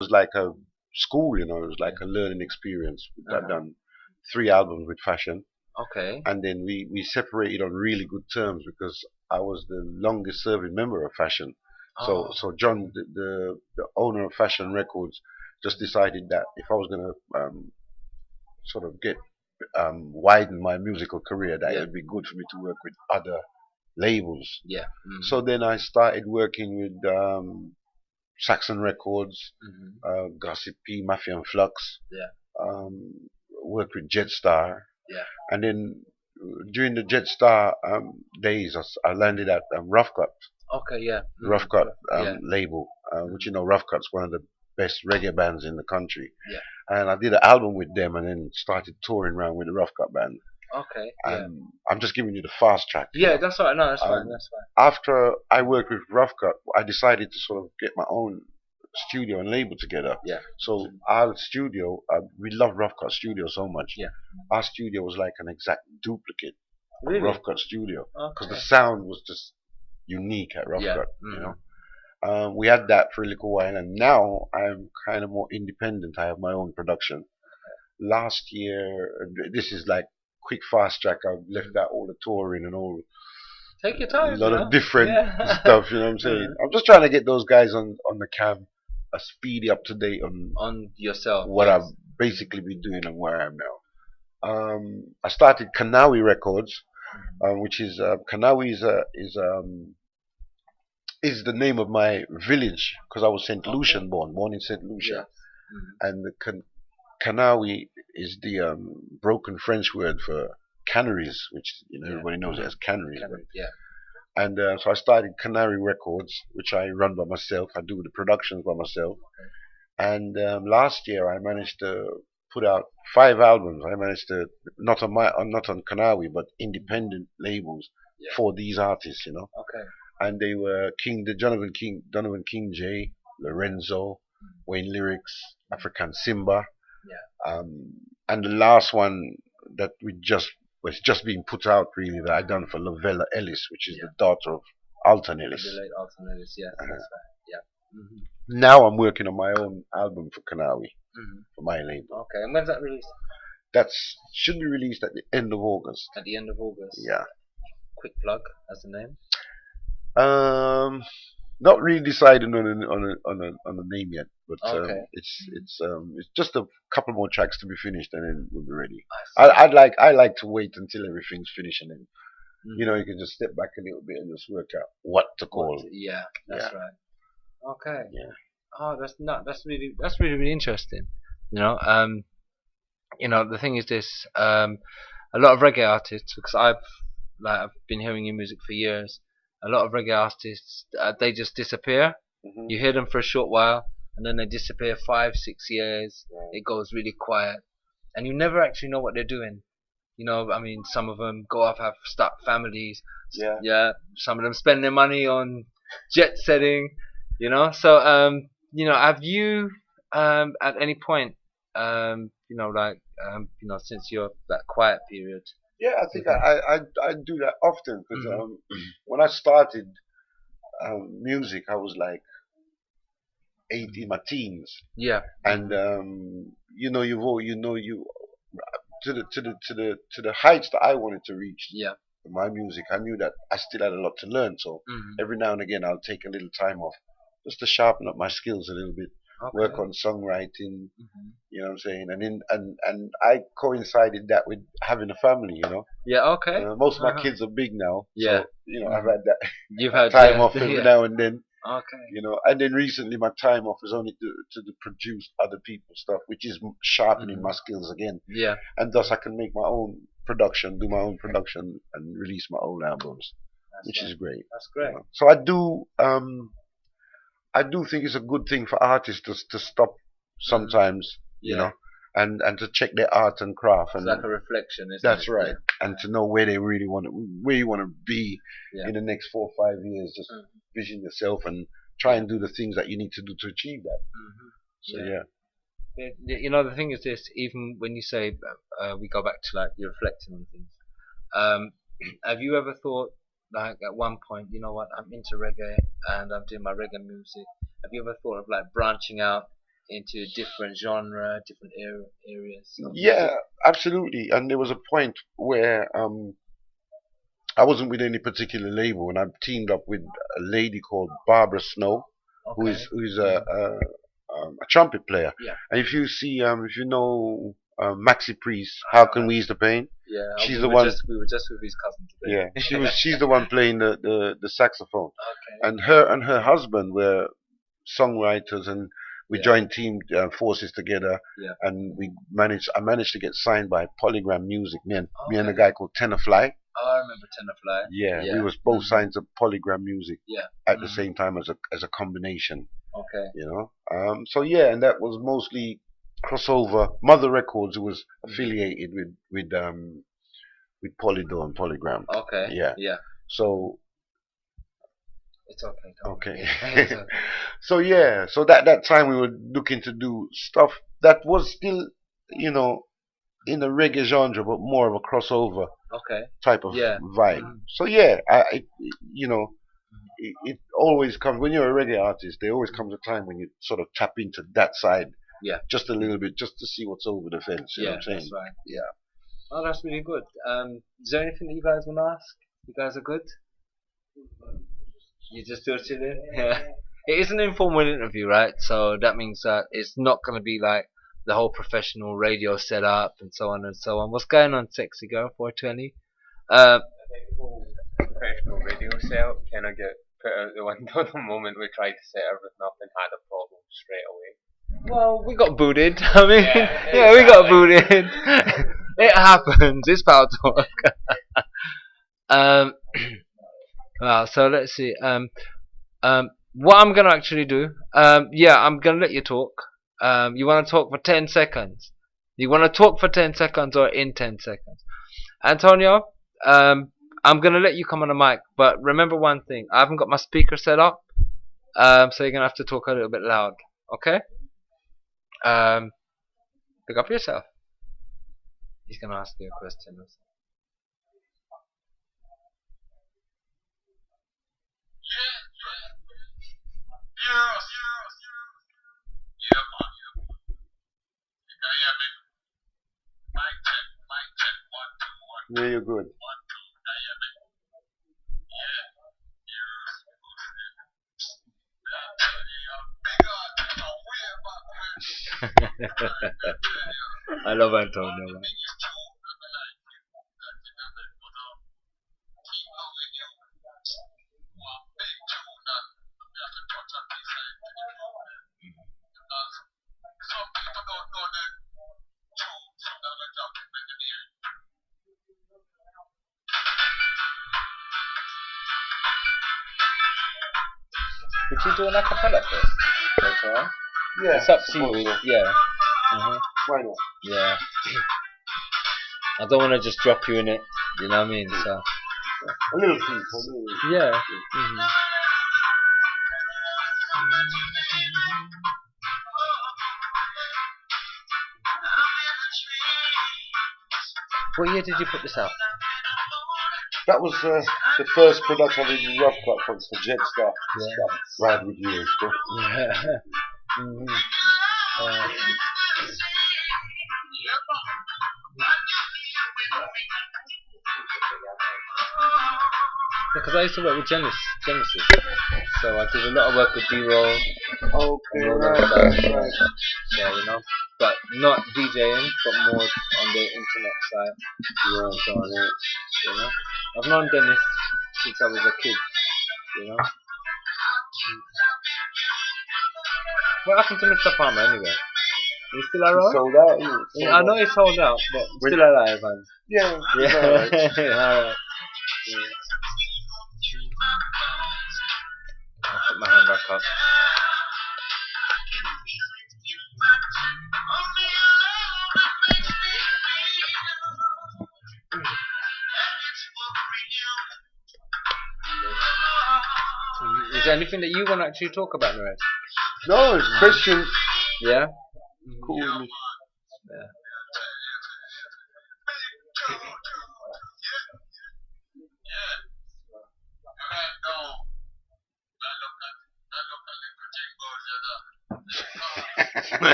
was like a school, it was like a learning experience. I've done 3 albums with Fashion, Okay. and then we separated on really good terms because I was the longest serving member of Fashion. So Oh. John, the owner of Fashion Records, just decided that if I was gonna sort of get widen my musical career, that it Yeah. would be good for me to work with other labels. Yeah. So then I started working with Saxon Records, Mhm. Gossip P, Mafia and Flux. Yeah. Worked with Jetstar, Yeah. and then during the Jetstar days, I landed at Rough Cut, Okay. Yeah. Rough Cut Yeah. label, which Mhm. Rough Cut's one of the best reggae bands in the country. Yeah. And I did an album with them, and then started touring around with the Rough Cut band. Okay. Yeah. And I'm just giving you the fast track. Yeah. That's right. No, that's fine. Um, That's fine. After I worked with Rough Cut, I decided to sort of get my own studio and label together. Yeah. So our studio, we love Rough Cut Studio so much. Yeah. Our studio was like an exact duplicate of Really? Rough Cut Studio because Okay. the sound was just unique at Rough Yeah. Cut. Mhm. We had that for a little while, and now I'm kind of more independent. I have my own production. Last year, this is like quick fast track. I've left out all the touring and all Take your a time. lot You of know. different Yeah. stuff. You know what I'm saying? I'm just trying to get those guys on the cam, speedy up to date on On yourself. what Yes. I've basically been doing and where I am now. I started Kanawi Records, which is Kanawi is the name of my village because I was Saint Okay. Lucian born in Saint Yeah. Lucia, Mhm. and the Kanawi is the broken French word for canaries, which Yeah. everybody knows it as canaries. Kind But of. Yeah. and so I started Canary Records, which I run by myself. I do the productions by myself. Okay. And last year I managed to put out 5 albums. I managed to not on Kanawi but independent labels Yeah. for these artists. Okay. And they were Donovan King J, Lorenzo, Wayne Lyrics, African Simba, Yeah. and the last one that we just was just being put out really that I done for Lavella Ellis, which is Yeah. the daughter of Alton Ellis. The late alternatives. Yes. Uh, That's right. Yeah. Mhm. Now I'm working on my own album for Kanawi Mhm. for my label. Okay. And when's that released? That's should be released at the end of August. At the end of August. Yeah. Quick plug as the name. Um, Not really decided on a name yet, but Okay. it's just a couple more tracks to be finished and then we'll be ready. I see. I like to wait until everything's finished and then Mhm. you can just step back a little bit and just work out what to call. Yeah. That's Yeah, right. Okay. yeah. Oh, that's not. That's really interesting. You know. The thing is this. A lot of reggae artists, because I've been hearing your music for years. A lot of reggae artists, they just disappear. Hmm. You hear them for a short while, and then they disappear 5, 6 years. Right. It goes really quiet, and you never actually know what they're doing. I mean, some of them go off, have start families. Yeah. Yeah, some of them spend their money on jet setting. So have you at any point since your that quiet period? Yeah, I think Mhm. I do that often because Mhm. when I started music, I was like 8 in my teens, Yeah. and Mhm. you to the heights that I wanted to reach Yeah. with my music. I knew that I still had a lot to learn, so Mhm. every now and again I'll take a little time off just to sharpen up my skills a little bit, work Okay. on songwriting. Mhm. You know what I'm saying? And I coincided that with having a family. Yeah. Okay. Most of my Uh-huh. kids are big now, Yeah. so I've Mhm. had that, You've that had time off every yeah. now and then. Okay. And then recently my time off is only to produce other people's stuff, which is sharpening my Mhm. skills again, Yeah. and thus I can make my own production, do my own production, and release my own albums, That's which right. is great. That's great. So I do think it's a good thing for artists to stop Mhm. sometimes, Yeah. and to check their art and craft, It's and like a reflection, isn't that's it? right, and to know where they really where you want to be Yeah. in the next 4 or 5 years. Just Mhm. vision yourself and try and do the things that you need to do to achieve that. Mhm. So Yeah. yeah. The thing is this. Even when you say we go back to like you're reflecting on things. Um, have you ever thought like at one point, what, I'm into reggae and I'm doing my reggae music. Have you ever thought of like branching out into different genre, different areas of music? Yeah, absolutely. And there was a point where I wasn't with any particular label, and I teamed up with a lady called Barbara Snow, Okay. who's Mm. a trumpet player. Yeah. And if you know Maxi Priest, How Can We Ease the Pain? Yeah. She's the one. We were just with his cousin today. Yeah, she's the one playing the saxophone, Okay. and her husband were songwriters, and we Yeah. joined team forces together, Yeah. and I managed to get signed by Polygram Music. Me and a Okay. guy called Tenor. Oh, I remember Tenafly. Yeah, we Yeah. was both signed to Polygram Music Yeah. at the same time as a combination, Okay. you know. So yeah, and that was mostly crossover. Mother Records was affiliated with Polydor and Polygram. Okay. Yeah. Yeah. So It's okay. Don't okay. It's okay. So yeah, so that time we were looking to do stuff that was still, you know, in the reggae genre, but more of a crossover Okay. type of Yeah. vibe. So yeah, you know, it always comes when you're a reggae artist. There always comes a time when you sort of tap into that side Yeah. just a little bit, just to see what's over the fence. You know Yeah. what I'm saying? That's right. Yeah. Oh, that's really good. Is there anything that you guys want to ask? You guys are good. You just still chilling? Yeah. It is an informal interview, right? So that means that it's not going to be like the whole professional radio setup and so on and so on. What's going on, Sexy Girl 420? Uh, Professional radio setup kind of get put out the window the moment we tried to set everything up and had a problem straight away. well, we got booted. I mean, Yeah, yeah, we got exactly. booted. It happens. It's power talk. um, well, so let's see. What I'm gonna actually do? Yeah, I'm gonna let you talk. You want to talk for 10 seconds? You want to talk for 10 seconds or in 10 seconds? Antonio, I'm gonna let you come on the mic, but remember one thing: I haven't got my speaker set up, so you're gonna have to talk a little bit loud. Okay? Um, pick up yourself. He's gonna ask you a question. Yeah, you're good. I love Antonio. Man. Would you do an acapella first? Later on? Yeah. It's up to you. suppose so. Yeah. Mhm. Why not? Yeah. I don't want to just drop you in it. You know what I mean? So. A little piece. A little. Yeah. What year did you put this out? That was the first production I did in Rough Cut for Jetstar. Yeah. Ride with you and stuff. Yeah. Because I used to work with Genesis, so I did a lot of work with D-Roll Okay, and all right, that stuff. right, right. So you know, but not DJing, but more on the internet side. Yeah, So on it, you know, I've known Dennis since I was a kid. You know, what happened to Mr. Palmer anyway? He's still He around? sold out. He Yeah, I know he's sold out, but When- still alive, man. Yeah, Yeah, he's alright. alright. Yeah. I'll put my hand back up. Is there anything that you want to actually talk about, Nereus? No, it's questions. Yeah? Cool with me. Yeah.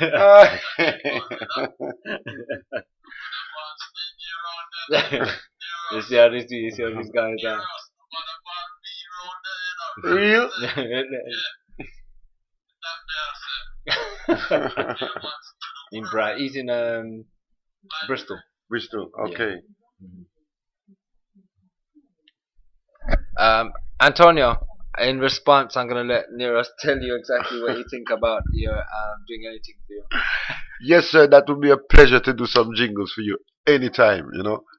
Uh, You see how these guys are. real? In he's in Bristol. Bristol. Yeah. Okay. Um, Antonio, in response, I'm gonna let Neros tell you exactly what you think about your doing anything for you. Yes, sir. That would be a pleasure to do some jingles for you anytime.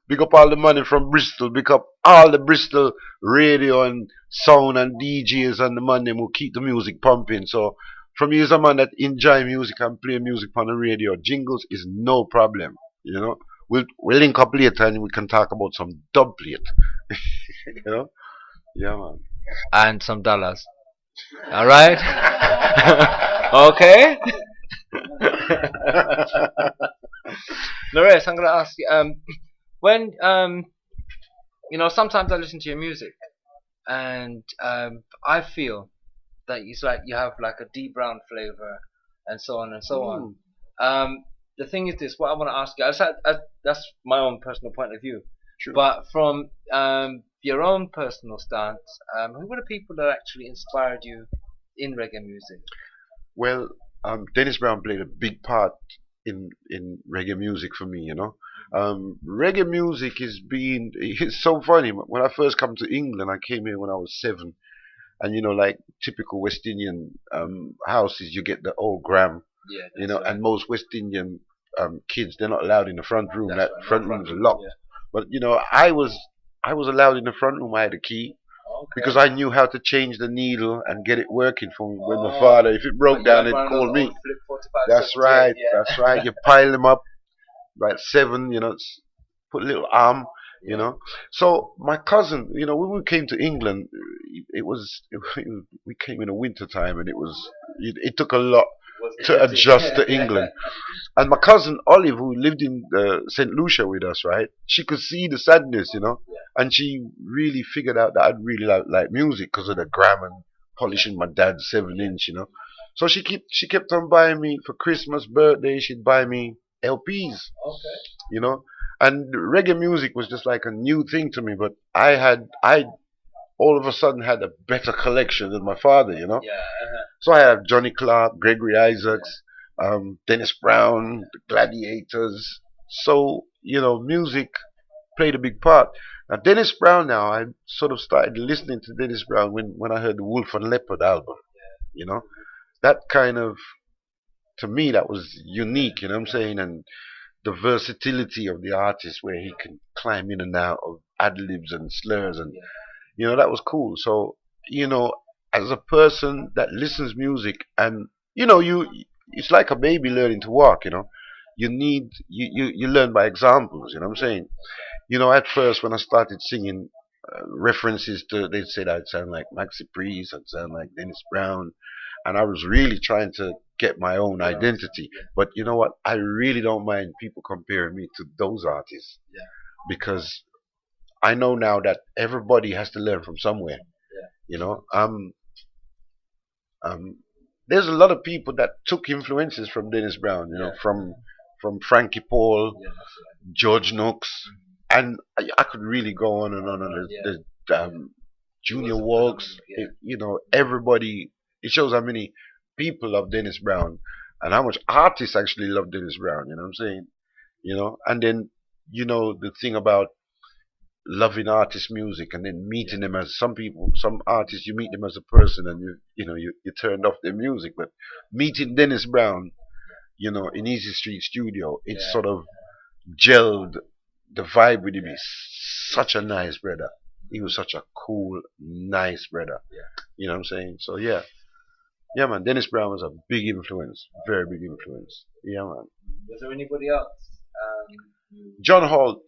Big up all the money from Bristol. Big up all the Bristol radio and sound and DJs and the man them who keep the music pumping. So, from you as a man that enjoy music and play music on the radio, jingles is no problem. You know, we'll link up later and we can talk about some dub plate. you know, yeah, man. And some dollars. All right. Okay. Nereus, I'm gonna ask you. When sometimes I listen to your music, and I feel that it's like you have like a deep brown flavor, and so on and so on. Mm, The thing is this: what I want to ask you, that's my own personal point of view. true. But from your own personal stance, who were the people that actually inspired you in reggae music? Well, Dennis Brown played a big part in reggae music for me. Reggae music is being. It's so funny. When I first come to England, I came here when I was 7, and like typical West Indian houses, you get the old gram. Yeah, that's right. And most West Indian kids, they're not allowed in the front room. That's That right. No front front room's room. locked. Yeah. But I was allowed in the front room. I had a key because Okay. I knew how to change the needle and get it working for when my Oh, father, if it broke but you down, like he'd one of call those me. old flip 45, That's 78, right. yeah. That's right. You pile them up like 7. Put a little arm. You Yeah. know. So my cousin, when we came to England, we came in the winter time, and it took a lot Was to hectic. adjust to England. And my cousin Olive, who lived in St. Lucia with us, right? She could see the sadness, and she really figured out that I'd really like music because of the gram and polishing my dad's 7 inch. So she kept on buying me for Christmas, birthday. She'd buy me LPs, Okay. you know. And reggae music was just like a new thing to me, but I all of a sudden had a better collection than my father. Yeah. So I have Johnny Clark, Gregory Isaacs, Dennis Brown, the Gladiators. So, music played a big part. Now, Dennis Brown, now, I sort of started listening to Dennis Brown when I heard the Wolf and Leopard album. You know, that kind of, to me, that was unique, you know what I'm saying? And the versatility of the artist where he can climb in and out of ad libs and slurs, and that was cool. So, you know, as a person that listens music, and you it's like a baby learning to walk. You learn by examples, you know what I'm saying? At first when I started singing references to, they'd say that I'd sound like Maxi Priest, I'd sound like Dennis Brown, and I was really trying to get my own identity. But you know what? I really don't mind people comparing me to those artists because I know now that everybody has to learn from somewhere. You know, um, there's a lot of people that took influences from Dennis Brown. From Frankie Paul, George Nooks, and I could really go on and on. And there's Junior Walks. Everybody. It shows how many people love Dennis Brown and how much artists actually love Dennis Brown. You know what I'm saying? And then the thing about loving artist music and then meeting them as some artists, you meet them as a person and you turned off their music, but meeting Dennis Brown, in Easy Street Studio, it sort of gelled. The vibe with him is such a nice brother. He was such a cool, nice brother. You know what I'm saying? So yeah, man. Dennis Brown was a big influence, very big influence. Yeah, man. Was there anybody else? John Holt,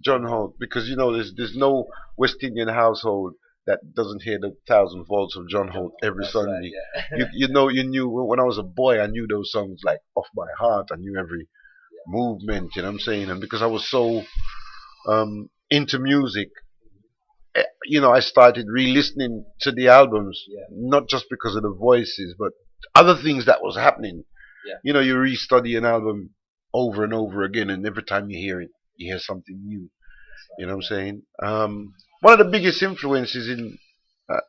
John Holt, because there's no West Indian household that doesn't hear the 1,000 volts of John Holt every That's right, Sunday. yeah. You knew when I was a boy, I knew those songs like off by heart. I knew every movement. You know what I'm saying? And because I was so into music, I started re-listening to the albums, Yeah. not just because of the voices, but other things that was happening. Yeah. You re-study an album over and over again, and every time you hear it, you hear something new. You know what I'm saying? One of the biggest influences in uh,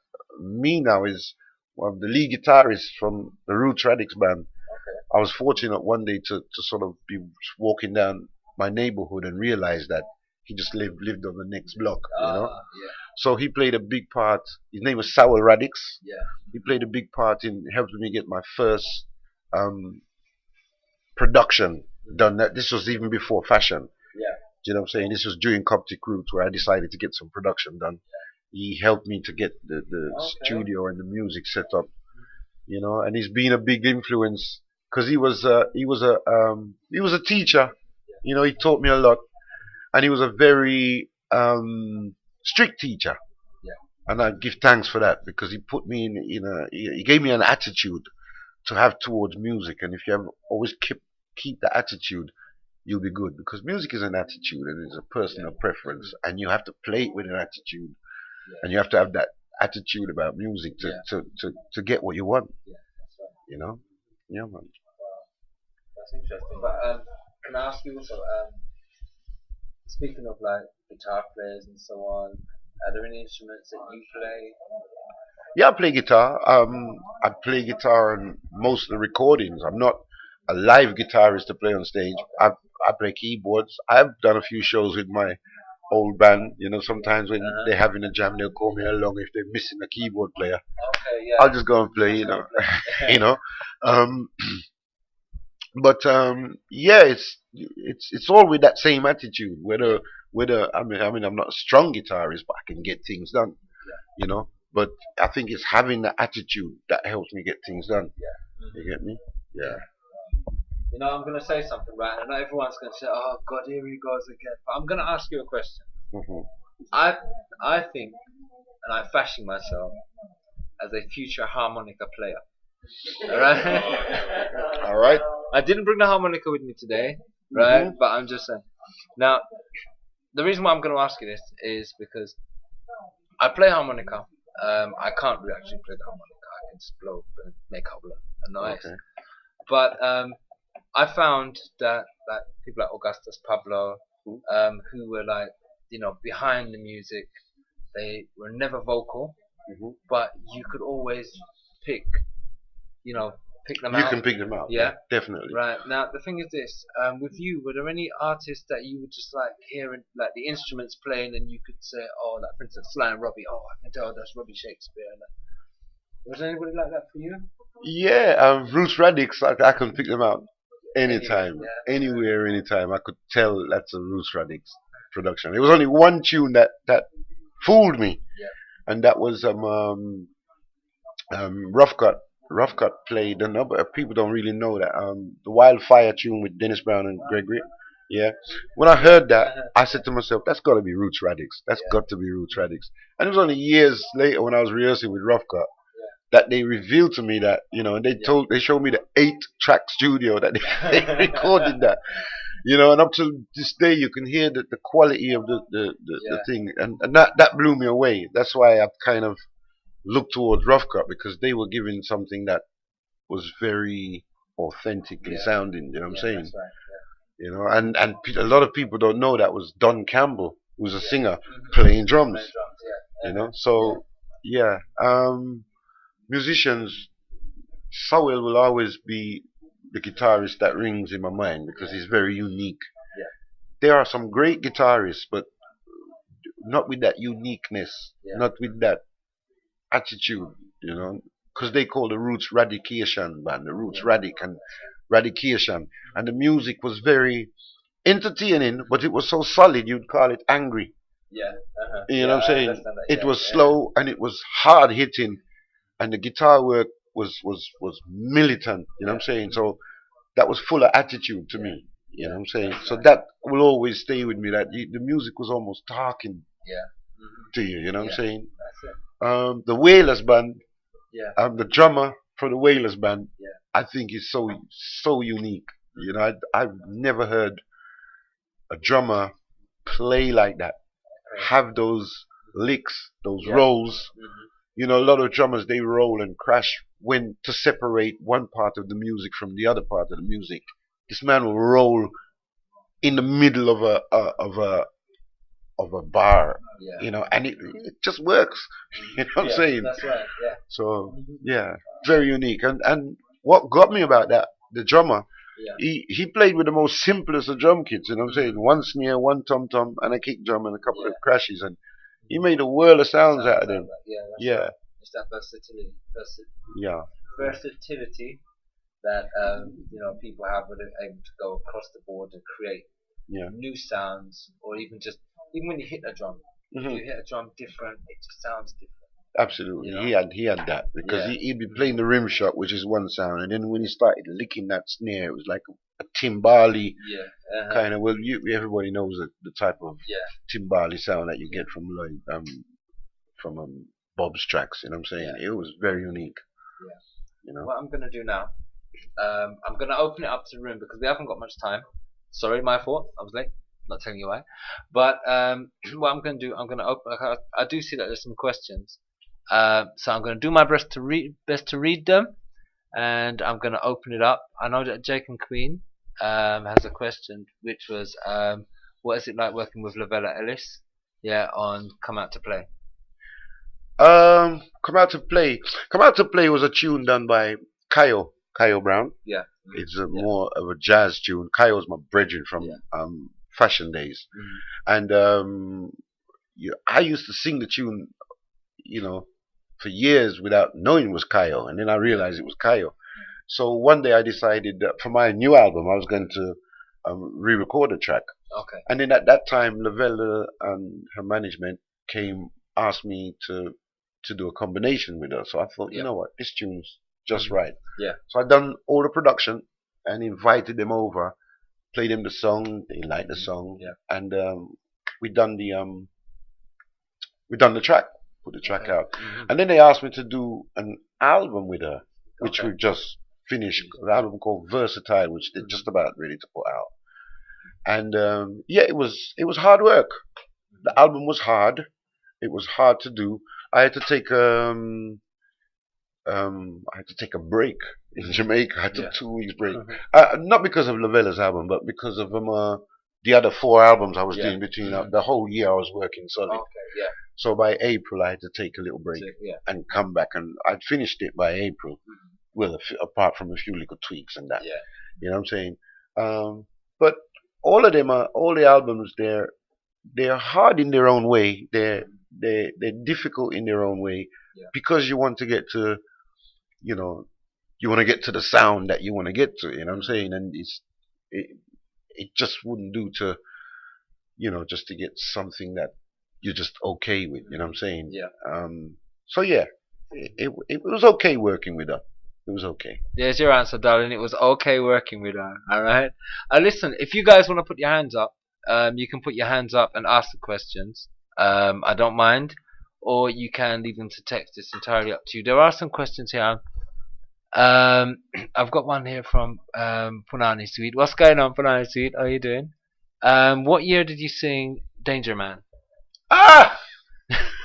me now is one of the lead guitarists from the Roots Radix band. I was fortunate one day to sort of be walking down my neighborhood and realize that he just lived on the next block. Yeah. So he played a big part. His name was Sowell Radix. Yeah. He played a big part in helping me get my first um, production done. This was even before fashion. Yeah. Do you know what I'm saying? This was during Coptic Roots where I decided to get some production done. He helped me to get the studio and the music set up. And he's been a big influence because he was a teacher. He taught me a lot, and he was a very strict teacher. Yeah. And I give thanks for that because he put me he gave me an attitude to have towards music, and if you have always keep the attitude, you'll be good because music is an attitude and it's a personal preference, and you have to play it with an attitude, and you have to have that attitude about music to get what you want. Yeah. That's right. You know, yeah, man. Wow. That's interesting. But can I ask you also? Speaking of like guitar players and so on, are there any instruments that you play? Yeah, I play guitar. I play guitar on most of the recordings. I'm not a live guitarist to play on stage. I play keyboards. I've done a few shows with my old band. Sometimes when they're having a jam, they'll call me along if they're missing a keyboard player. Okay, yeah. I'll just go and play. You know. Um, but yeah, it's all with that same attitude. Whether I mean I'm not a strong guitarist, but I can get things done. You know. But I think it's having the attitude that helps me get things done. Yeah. You get me? Yeah. I'm gonna say something, right? And everyone's gonna say, "Oh God, here he goes again." But I'm gonna ask you a question. Hmm. I think, and I'm fashioning myself as a future harmonica player. All right. All right. I didn't bring the harmonica with me today, right? But I'm just saying. Now, the reason why I'm going to ask you this is because I play harmonica. I can't really actually play the harmonica. I can just blow and make a noise. Okay. But I found that people like Augustus Pablo, who were like, behind the music, they were never vocal, but you could always pick, pick them You out. can pick them out. Yeah. Definitely. Right. Now the thing is this: with you, were there any artists that you would just like hearing, like the instruments playing, and you could say, oh, like for instance, Sly and Robbie. Oh, I can tell that's Robbie Shakespeare. Was there anybody like that for you? Yeah. Roots Radix, I can pick them out anytime, Yeah. anywhere, anytime. I could tell that's a Roots Radix production. There was only one tune that fooled me, Yeah. and that was Rough Cut. Rough Cut played, and people don't really know that the Wildfire tune with Dennis Brown and Gregory. Yeah, when I heard that, I said to myself, "That's got to be Roots Radix. That's got to be Roots Radix." And it was only years later when I was rehearsing with Rough Cut that they revealed to me that and they showed me the 8-track studio that they recorded that. And up to this day, you can hear the quality of the thing, and that blew me away. That's why I've kind of looked towards Rough Cut because they were giving something that was very authentically sounding. You know what I'm saying? That's right. A lot of people don't know that was Don Campbell, who's a singer, playing drums. So yeah, musicians. Sowell will always be the guitarist that rings in my mind because he's very unique. Yeah. There are some great guitarists, but not with that uniqueness, not with that attitude, because they call the Roots Radication band, the Roots Radic and Radication, and the music was very entertaining, but it was so solid you'd call it angry. Yeah. You know what I'm saying? It was slow and it was hard hitting, and the guitar work was militant. You know what I'm saying? So that was full of attitude to me. You know what I'm saying? So that will always stay with me. That the music was almost talking to you. You know what I'm saying? That's it. The Wailers band, Yeah. the drummer for the Wailers band, Yeah. I think is so unique. I've never heard a drummer play like that, have those licks, those Yeah. rolls. Mhm. You know, a lot of drummers they roll and crash when to separate one part of the music from the other part of the music. This man will roll in the middle of a bar, Yeah. you know, and it just works. You know what I'm Yeah, saying? that's right. Yeah. So yeah, very unique. And what got me about that, the drummer, Yeah. he played with the most simplest of drum kits. You know what I'm saying? Mhm. One snare, one tom tom, and a kick drum, and a couple of Yeah. crashes, and he made a world of sounds out of Sounds them. like that. Yeah, that's Yeah, right. It's that versatility, yeah, versatility that people have when they're able to go across the board and create yeah. new sounds, or even when you hit a drum, if Hmm. you hit a drum different, it just sounds different. Absolutely, You know? he had that because Yeah. he'd be playing the rim shot, which is one sound, and then when he started licking that snare, it was like a timbali Yeah. kind of. Well, everybody knows the type of Yeah. timbali sound that you Yeah. get from Lloyd, from Bob's tracks. You know what I'm saying? Yeah. It was very unique. Yeah. You know. What I'm gonna do now, I'm gonna open it up to the room because we haven't got much time. Sorry, my fault. I was late. Not telling you why. But what I'm gonna do, I'm gonna open. I do see that there's some questions. So I'm gonna do my best to read them, and I'm gonna open it up. I know that Jake and Queen has a question, which was what is it like working with Lavella Ellis? Yeah, on Come Out to Play. Come out to play. Come out to play was a tune done by Kyle Brown. Yeah. It's a Yeah. more of a jazz tune. Kyle's my brethren from Yeah. Fashion Days, Mhm. and I used to sing the tune, you know, for years without knowing it was Kyle, and then I realized it was Kyle. So one day I decided that for my new album I was going to re-record a track, Okay. and then at that time Lavella and her management came asked me to do a combination with her. So I thought, you Yep. know what, this tune's just Mhm. right. Yeah. So I done all the production and invited them over, played them the song. They liked the song, Yeah. and we done the track, put the track out, Mhm. and then they asked me to do an album with her, which Okay. we just finished, an album called Versatile, which they're just about ready to put out. And yeah, it was hard work. The album was hard. It was hard to do. I had to take I had to take a break in Jamaica. I took Yeah. 2 weeks break, Mhm. not because of Lavella's album, but because of the other 4 albums I was Yeah. doing between Mhm. the whole year I was working solid. Okay. Yeah. So by April I had to take a little break So, yeah. and come back, and I'd finished it by April. Well, apart from a few little tweaks and that, Yeah. you know what I'm saying. But all of them are all the albums. They're hard in their own way. They're difficult in their own way Yeah. because you want to get to, you know, you want to get to the sound that you want to get to. You know what I'm saying? And it just wouldn't do to, just to get something that you're just okay with. You know what I'm saying? Yeah. So yeah, it was okay working with her. It was okay. There's your answer, darling. It was okay working with her. All right. Listen, if you guys want to put your hands up, you can put your hands up and ask the questions. I don't mind, or you can leave them to text. It's entirely up to you. There are some questions here. I've got one here from Punani Sweet. What's going on, Punani Sweet? How are you doing? What year did you sing Danger Man? Ah!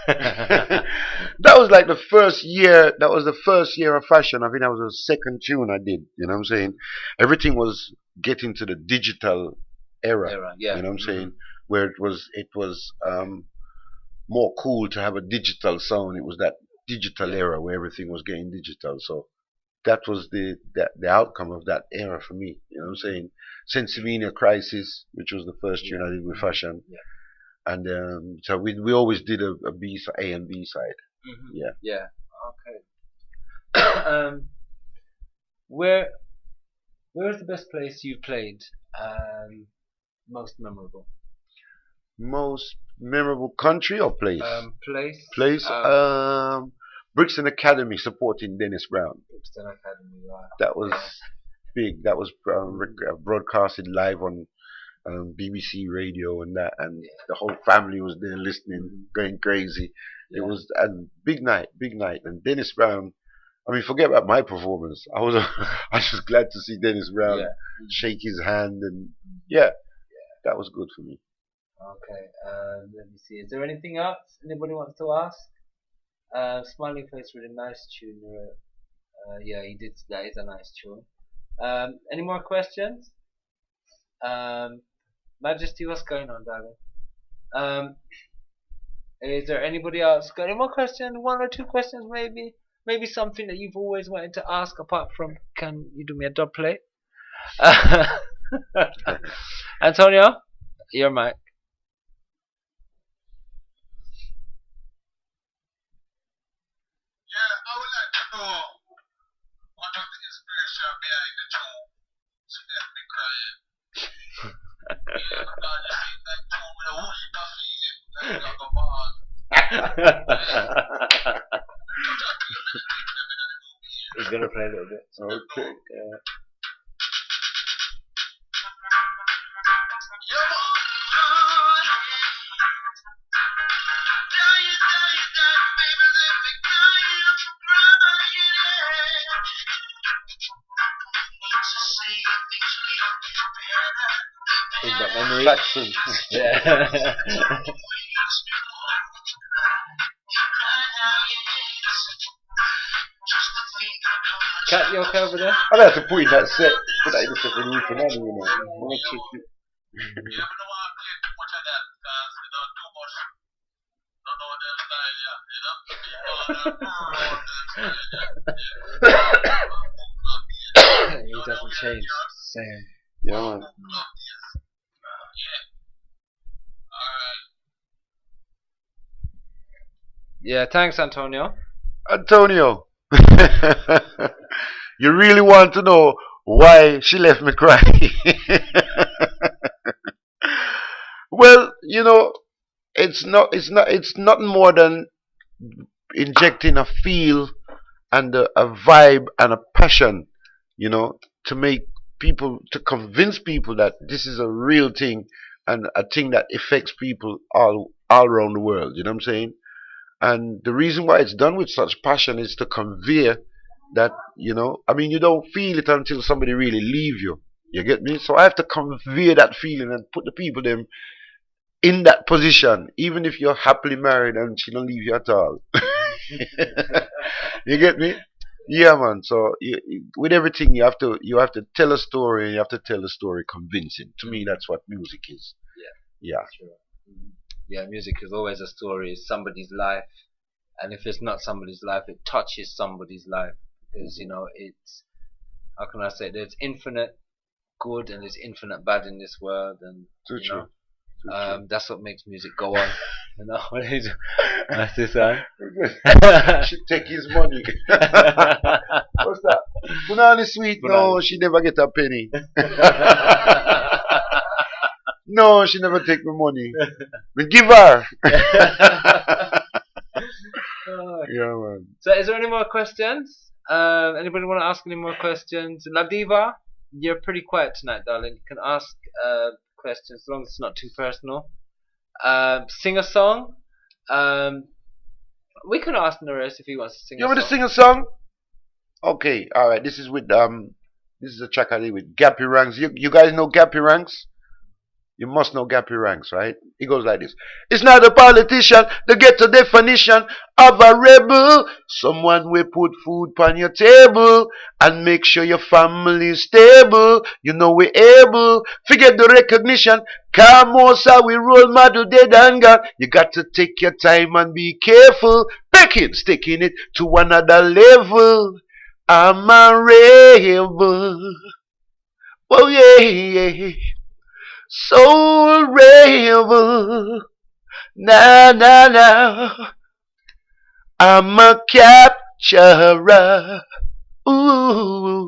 That was like the first year. That was the first year of fashion. I think that was the second tune I did. You know what I'm saying? Everything was getting to the digital era. Yeah. You know what I'm saying? Where it was more cool to have a digital sound. It was that digital era where everything was getting digital. So that was the outcome of that era for me. You know what I'm saying? Sensimania Crisis, which was the first tune I did with fashion. Yeah. And so we always did a A and B side. Yeah. Yeah. Okay. Where is the best place you played? Most memorable. Most memorable country or place? Place. Place. Brixton Academy supporting Dennis Brown. Brixton Academy. Wow. That was big. That was broadcasted live on BBC radio and that, and the whole family was there listening, going crazy. It was a big night, and Dennis Brown. I mean, forget about my performance. I was I was just glad to see Dennis Brown shake his hand, and yeah, that was good for me. Okay. Let me see. Is there anything else anybody wants to ask? Smiling Face, really nice tune. Yeah, he did. That is a nice tune. Any more questions? Um, Majesty, what's going on, darling? Um, is there anybody else got any more questions? One or two questions, maybe. Maybe something that you've always wanted to ask apart from, can you do me a dub plate? Antonio, your mic. Yeah, I would like to know what was the inspiration behind the tune. She left me crying. Yeah, because you see that tune with a whole heap of feeling, like you have a man. He's gonna play a little bit. Okay. Yeah. He's got memory. Saxon. Yeah. Cat, you okay over there? I'd have to put in that set, put that in the second room for money, you know. Wanna check it. He doesn't change. Same. Yeah, man. Yeah, thanks, Antonio. Antonio, you really want to know why she left me crying? Well, it's nothing more than injecting a feel and a vibe and a passion, to make people, to convince people that this is a real thing and a thing that affects people all around the world. You know what I'm saying? And the reason why it's done with such passion is to convey that, I mean, you don't feel it until somebody really leave you. You get me? So I have to convey that feeling and put the people them in that position, even if you're happily married and she don't leave you at all. You get me? Yeah, man. So with everything, you have to tell a story, and you have to tell the story convincing. To me, that's what music is. Yeah, Yeah. sure. Yeah, music is always a story. It's somebody's life, and if it's not somebody's life, it touches somebody's life because it's, how can I say it? There's infinite good and there's infinite bad in this world, and Too true. Too true. that's what makes music go on. That's the song. She take his money. What's that? Punani sweet. No, she never get a penny. No, she never take my money. We give her. Yeah, man. So, is there any more questions? Anybody want to ask any more questions? Ladiva, you're pretty quiet tonight, darling. You can ask questions as long as it's not too personal. Sing a song. We can ask Nereus if he wants to sing You a want me song. to sing a song? Okay, all right. This is a track I did with Gappy Ranks. You guys know Gappy Ranks? You must know Gappy Ranks, right? It goes like this. It's not a politician to get the definition of a rebel. Someone will put food on your table and make sure your family's stable. You know we're able. Forget the recognition. Camosa, we role model dead and gone. You got to take your time and be careful. Sticking it to another level. I'm a rebel. Oh yeah, yeah. Soul rebel, na na na. I'm a capturer, ooh,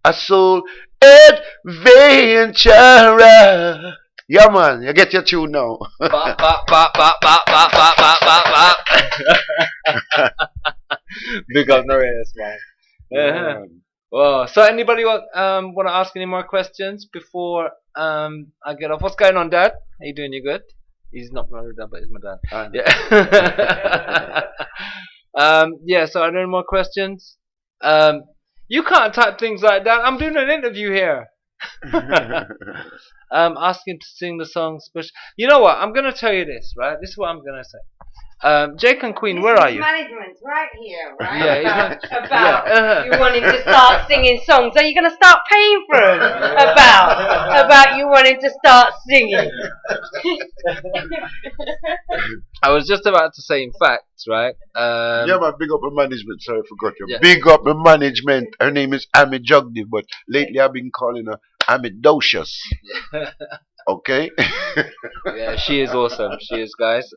a soul adventurer. Yeah, man, you get your tune now. Bop, bop, bop, bop, bop, bop, bop, bop, bop, bop. Big up Nereus, man. Yeah. Well, so anybody want to ask any more questions before I get off? What's going on, Dad? How you doing? You good? He's not my dad, but he's my dad. Yeah. Yeah. So are there any more questions? You can't type things like that. I'm doing an interview here. Ask him to sing the song special. You know what? I'm gonna tell you this, right? This is what I'm gonna say. Jake and Queen, where are you? Management's right here, right? Yeah, he's About yeah. you wanting to start singing songs. Are you going to start paying for them? About you wanting to start singing. I was just about to say, in fact, right? Yeah, man, big up my management. Sorry, I forgot you. Yeah. Big up my management. Her name is Amit Jugdi, but lately I've been calling her Amidocious. Okay? Yeah, she is awesome. She is, guys.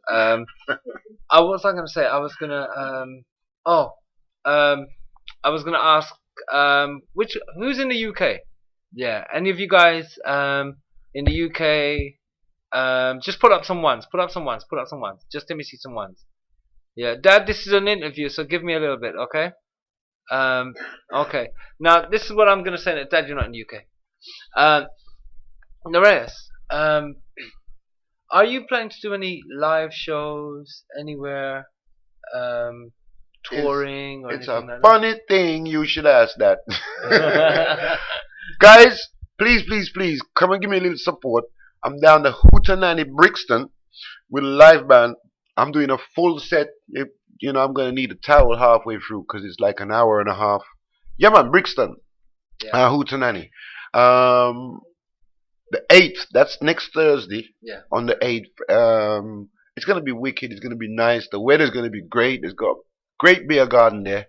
What was I gonna say? I was gonna I was gonna ask who's in the UK? Yeah, any of you guys in the UK? Just put up some ones. Put up some ones. Put up some ones. Just let me see some ones. Yeah, Dad, this is an interview, so give me a little bit, okay? Okay. Now this is what I'm gonna say. Dad, you're not in the UK. Nereus, are you planning to do any live shows anywhere? Touring or It's anything a like funny thing you should ask that. that? Guys, please, please, please, come and give me a little support. I'm down to Hootenanny Brixton with a live band. I'm doing a full set. You know, I'm going to need a towel halfway through because it's like an hour and a half. Yeah, man, Brixton, Yeah. Hootenanny. The 8th, that's next Thursday. Yeah. On the 8th. It's going to be wicked. It's going to be nice. The weather's going to be great. There's got great beer garden there.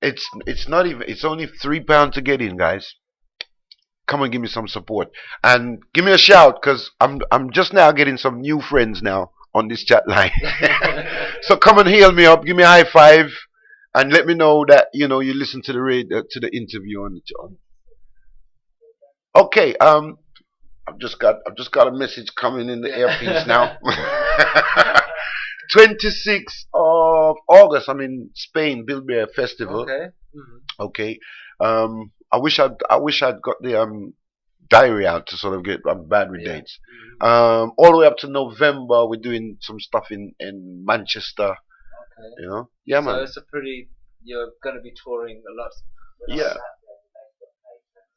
It's not even. It's only £3 to get in, guys. Come and give me some support and give me a shout because I'm just now getting some new friends now on this chat line. So come and heal me up. Give me a high five and let me know that you listen to the interview on the show. Okay. I've just got a message coming in the earpiece now. 26th of August, I'm in Spain, Bilbao Festival. Okay. Okay. I wish I'd got the diary out to sort of get. I'm bad with dates. All the way up to November, we're doing some stuff in Manchester. Okay. Yeah, So man. it's you're gonna be touring a lot. Yeah.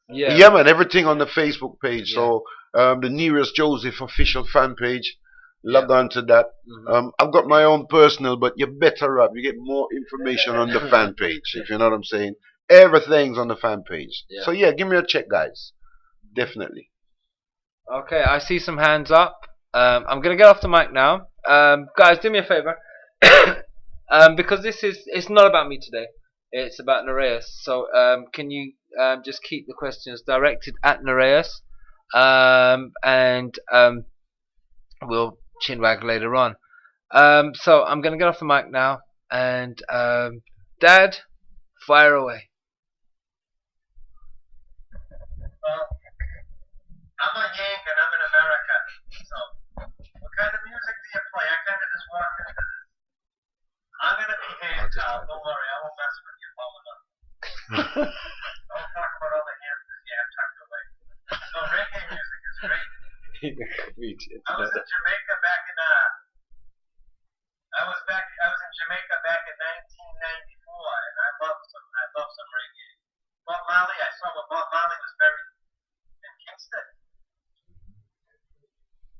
Yeah. Yeah, man. Everything on the Facebook page. Yeah. So the Nereus Joseph official fan page. Log on to that. I've got my own personal, but you're better up. You get more information on the fan page, if you know what I'm saying. Everything's on the fan page. Yeah. So yeah, give me a check, guys. Definitely. Okay, I see some hands up. I'm gonna get off the mic now. Guys, do me a favor. Because it's not about me today. It's about Nereus. So can you just keep the questions directed at Nereus, and we'll chinwag later on. So I'm gonna get off the mic now, and Dad, fire away. I'm a Yank and I'm in America, so what kind of music do you play? I kind of just walked into this. I'm gonna behave, Tom. Don't worry, I won't mess with you long enough. Don't talk about all the hamsters you have tucked away. So reggae music is great. I was in Jamaica back in I was in Jamaica back in 1994, and I love some reggae. Bob Marley, I saw when Bob Marley was buried in Kingston.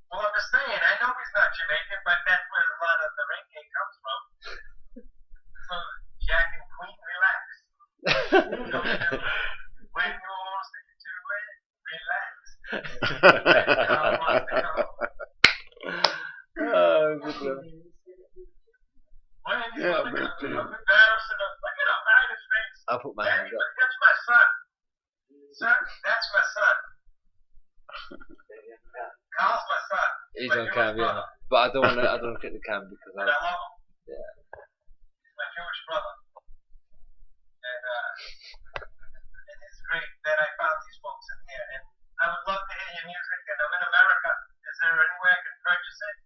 Well, I'm just saying, I know he's not Jamaican, but that's where a lot of the reggae comes from. So, Jack and Queen, relax. When you're sticking to it, relax. God wants to come. Oh, good one. When you look embarrassing him, look at him, hide his face. I'll put my hand up. That's my son. Son, that's my son. Carl's my son. He's on cam, yeah. But I don't want to get the cam because And I love him. yeah. He's my Jewish brother. And it's great that I found these folks in here. And I would love to hear your music. And I'm in America. Is there any way I can purchase it?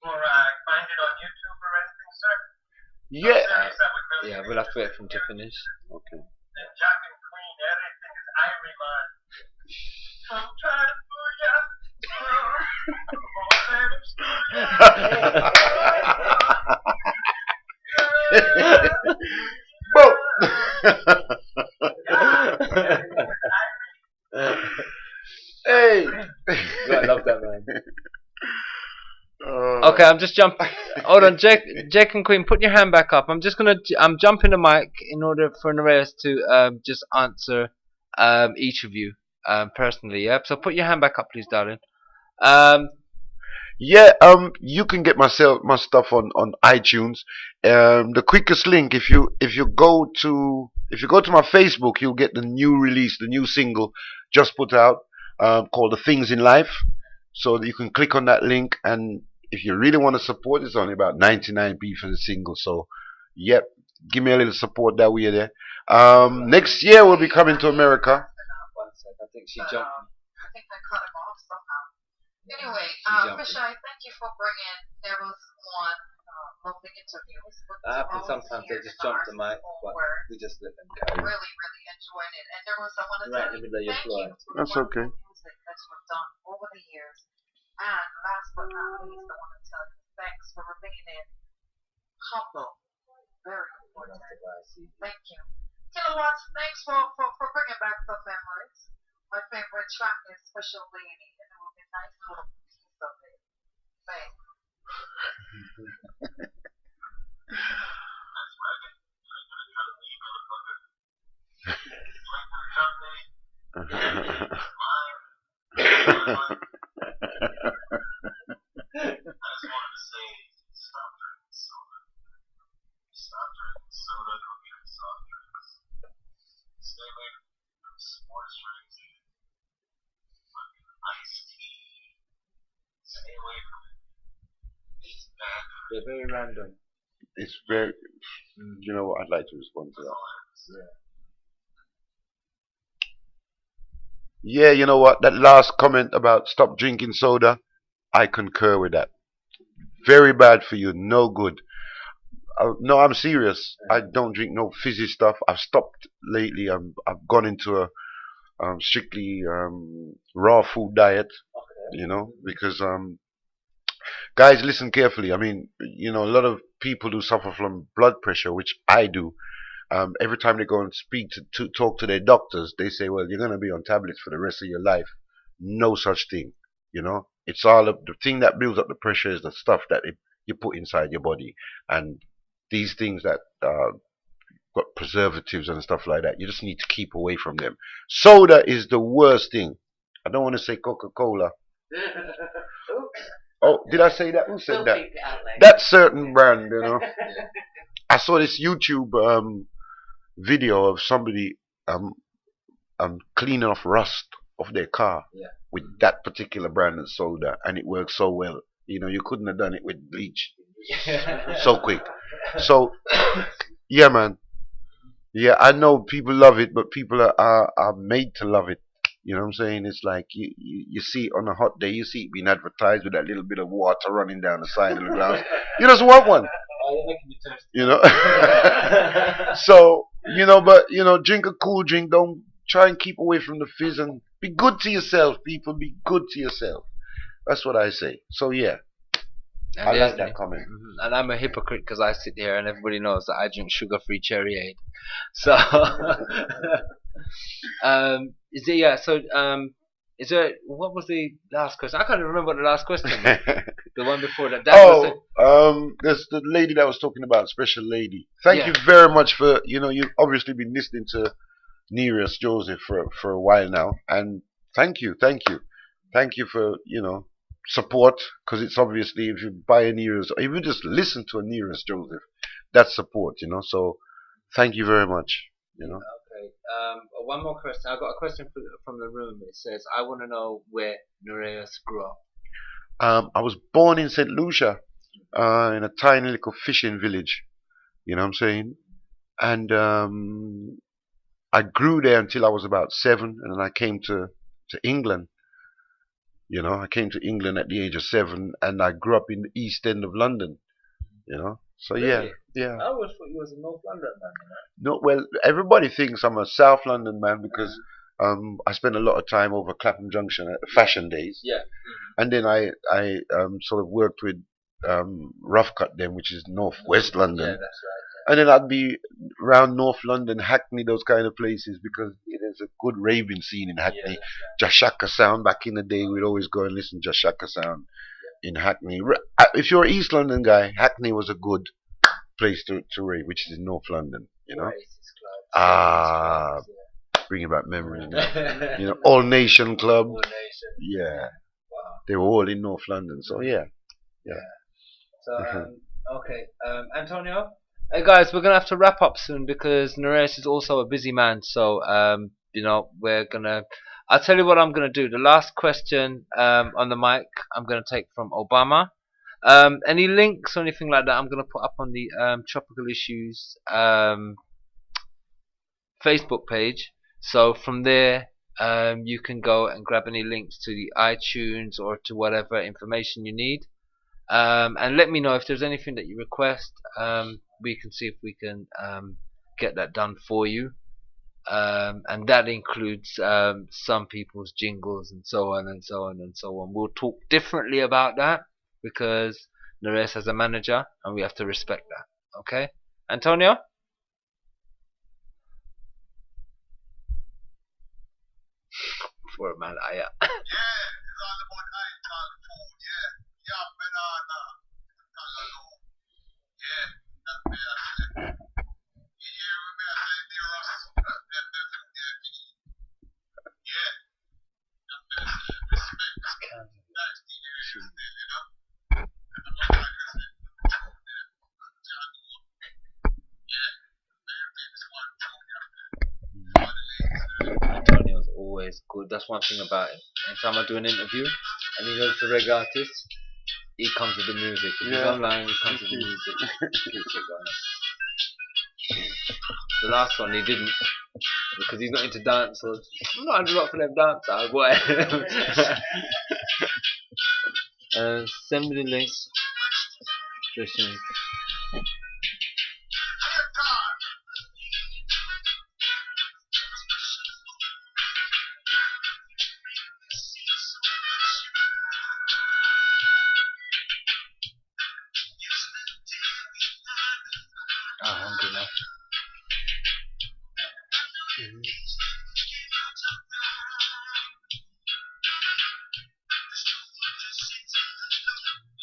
Or find it on YouTube or anything, sir? Yeah. I'm serious, I would really Yeah, we'll have to wait for him to finish. Okay. And Jack and Queen, everything is Irie man. I'm trying to fool ya. Okay, I'm just jumping. Hold on, Jack and Queen, put your hand back up. I'm jumping the mic in order for Nereus to just answer each of you personally. Yeah. So put your hand back up, please, darling. Um, Yeah, you can get my stuff on iTunes. The quickest link, if you go to my Facebook, you'll get the new release, the new single just put out, called "The Things in Life." So that you can click on that link, and if you really want to support, it's only about 99p for the single. So, yep, give me a little support that way there. Next year we'll be coming to America. One sec, I think she jumped. I think I cut him off somehow. Anyway, Fisheye, thank you for bringing Nereus on lovely interviews. That happens sometimes. They just jump the mic, but we just let them carry. Really, really enjoying it. And Nereus, I want to Right tell in the you middle of your thank floor. you for That's the okay. wonderful music that you've done over the years. And last but not least, I want to tell you thanks for remaining humble. Very important. Thank you. Kilowatts, thanks for bringing back the memories. My favorite track is Special Lady, and it will be nice little piece of it. Thanks. They're very random. It's very, you know what? I'd like to respond to that. Yeah, you know what? That last comment about stop drinking soda, I concur with that. Very bad for you. No good. No, I'm serious. I don't drink no fizzy stuff. I've stopped lately. I've gone into a strictly raw food diet. You know, because guys, listen carefully. I mean, you know, a lot of people who suffer from blood pressure, which I do. Every time they go and to talk to their doctors, they say, "Well, you're going to be on tablets for the rest of your life." No such thing. You know, it's all the thing that builds up the pressure is the stuff that you put inside your body, and these things that got preservatives and stuff like that. You just need to keep away from them. Soda is the worst thing. I don't want to say Coca-Cola. Oh, did I say that? Who said that? That certain brand, you know. I saw this YouTube video of somebody cleaning off rust of their car with that particular brand of soda, and it works so well. You know, you couldn't have done it with bleach so quick. So, yeah, man. Yeah, I know people love it, but people are made to love it. You know what I'm saying? It's like you see it on a hot day, you see it being advertised with that little bit of water running down the side of the glass. You just want one. Oh, you're making me thirsty. You know? So, you know, but, you know, drink a cool drink. Don't try and keep away from the fizz and be good to yourself, people. Be good to yourself. That's what I say. So, yeah. And I like that comment. And I'm a hypocrite because I sit here and everybody knows that I drink sugar-free cherry aid. So, is there? Yeah. So, is there? What was the last question? I can't even remember what the last question was. The one before that. There's the lady that was talking about, Special Lady. Thank you Yeah. very much for, you know, you've obviously been listening to Nereus Joseph for a while now, and thank you for, you know, support, because it's obviously, if you buy a Nereus, or if you just listen to a Nereus Joseph, that's support, you know. So thank you very much, you know. Okay. One more question. I got a question from the room. It says, "I want to know where Nereus grew up." I was born in St. Lucia, in a tiny little fishing village, you know what I'm saying, and I grew there until I was about 7, and then I came to England. You know, I came to England at the age of 7, and I grew up in the East End of London. You know, so Really? yeah. I always thought you was a North London man. No, well, everybody thinks I'm a South London man because I spent a lot of time over Clapham Junction at the Fashion Days, Yeah. and then I sort of worked with Rough Cut them, which is North West London. Yeah, that's right. And then I'd be around North London, Hackney, those kind of places, because there's a good raving scene in Hackney. Yeah, Jashaka Sound, back in the day, we'd always go and listen to Jashaka Sound. in Hackney. If you're an East London guy, Hackney was a good place to rave, which is in North London. You know. Oasis Club, Ah, Oasis bringing back memories. Club, You know, All Nation Club. All Nation. Yeah, Wow. they were all in North London. So yeah, yeah. So okay, Antonio. Hey guys, we're gonna have to wrap up soon because Nereus is also a busy man. So we're gonna. I'll tell you what I'm gonna do. The last question on the mic, I'm gonna take from Obama. Any links or anything like that, I'm gonna put up on the Tropical Issues Facebook page. So from there, you can go and grab any links to the iTunes or to whatever information you need. And let me know if there's anything that you request. We can see if we can get that done for you. And that includes some people's jingles and so on and so on and so on. We'll talk differently about that because Nereus has a manager and we have to respect that. Okay, Antonio? For a man, Yeah, it's all about ital food, yeah. Yeah, banana, cantaloupe. Yeah, that's me I say. Yeah, we me I say Nereus, them the food they eat. Yeah, that's me I say. Respect. That's the usual thing, you know. And I'm not like I said, the food there. Yeah, very famous one, Junior. All the ladies, Antonio's always good. That's one thing about him. Anytime I do an interview and he knows the reggae artist, he comes with the music. If he's online, he comes with the music. Keeps it going. The last one he didn't because he's not into dancehall. I'm not into rock for them dancehall, boy. Send me the link. Listen. I'm hungry now. you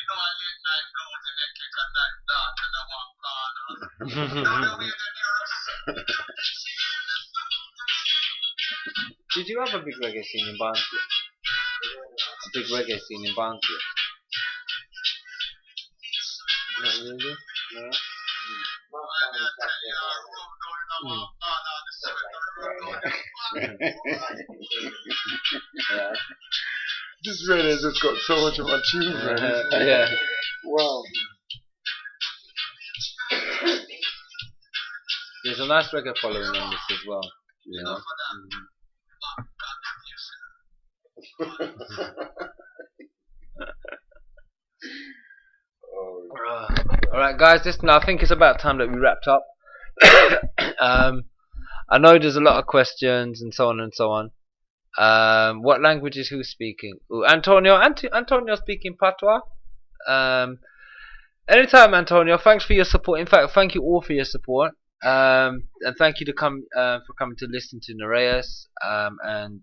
know, I late night blows and they kick a night dart in the one corner. Now the way they Nereus. Did you have a big reggae scene in Barnsley? A big reggae scene in Barnsley? Not really? No? Yeah. This red has just got so much of my tunes, man. Yeah. Wow. There's a nice reggae following on this as well. You know? Alright guys, listen, I think it's about time that we wrapped up. I know there's a lot of questions and so on and so on. What language is who speaking? Ooh, Antonio speaking Patois. Anytime, Antonio. Thanks for your support. In fact, thank you all for your support. And thank you for coming to listen to Nereus. And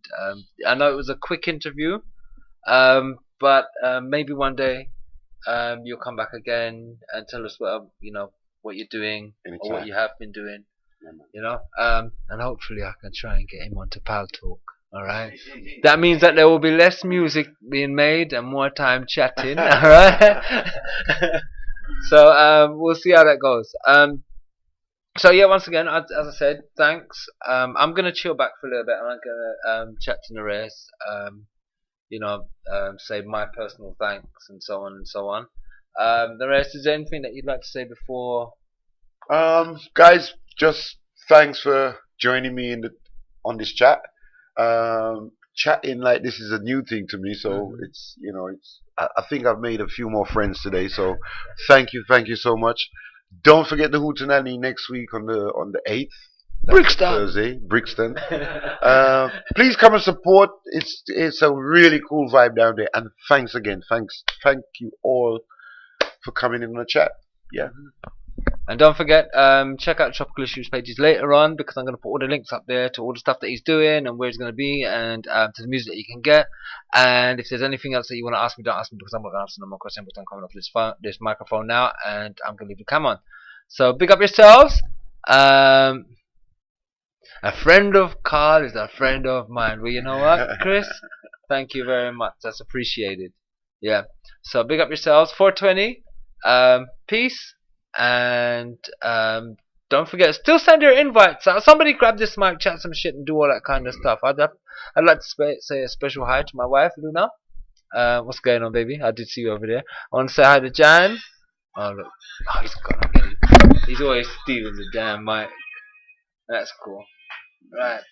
I know it was a quick interview, but maybe one day you'll come back again and tell us what you're doing or what you have been doing. You know, and hopefully I can try and get him onto Pal Talk. Alright, that means that there will be less music being made and more time chatting. Alright, so we'll see how that goes. So yeah, once again, as I said, thanks. I'm gonna chill back for a little bit and I'm gonna chat to Nereus. Say my personal thanks and so on and so on. Nereus, is there anything that you'd like to say before? Guys, just thanks for joining me on this chat. Chatting like this is a new thing to me, so I think I've made a few more friends today. So thank you so much. Don't forget the Hootenanny next week on the 8th. Brixton. Thursday, Brixton. Please come and support. It's a really cool vibe down there. And thanks again. Thank you all for coming in the chat. Yeah. And don't forget, check out Tropical Issues pages later on, because I'm going to put all the links up there to all the stuff that he's doing and where he's going to be, and to the music that you can get. And if there's anything else that you want to ask me, don't ask me, because I'm not going to answer no more questions. But I'm coming off this microphone now, and I'm going to leave the camera on. So big up yourselves. A friend of Carl is a friend of mine. Well, you know what, Chris? Thank you very much. That's appreciated. Yeah. So big up yourselves. 420. Peace. And don't forget, still send your invites out. Somebody grab this mic, chat some shit, and do all that kind of stuff. I'd like to say a special hi to my wife, Luna. What's going on, baby? I did see you over there. I want to say hi to Jan. Oh, look. Oh, he's gone again. He's always stealing the damn mic. That's cool. Right.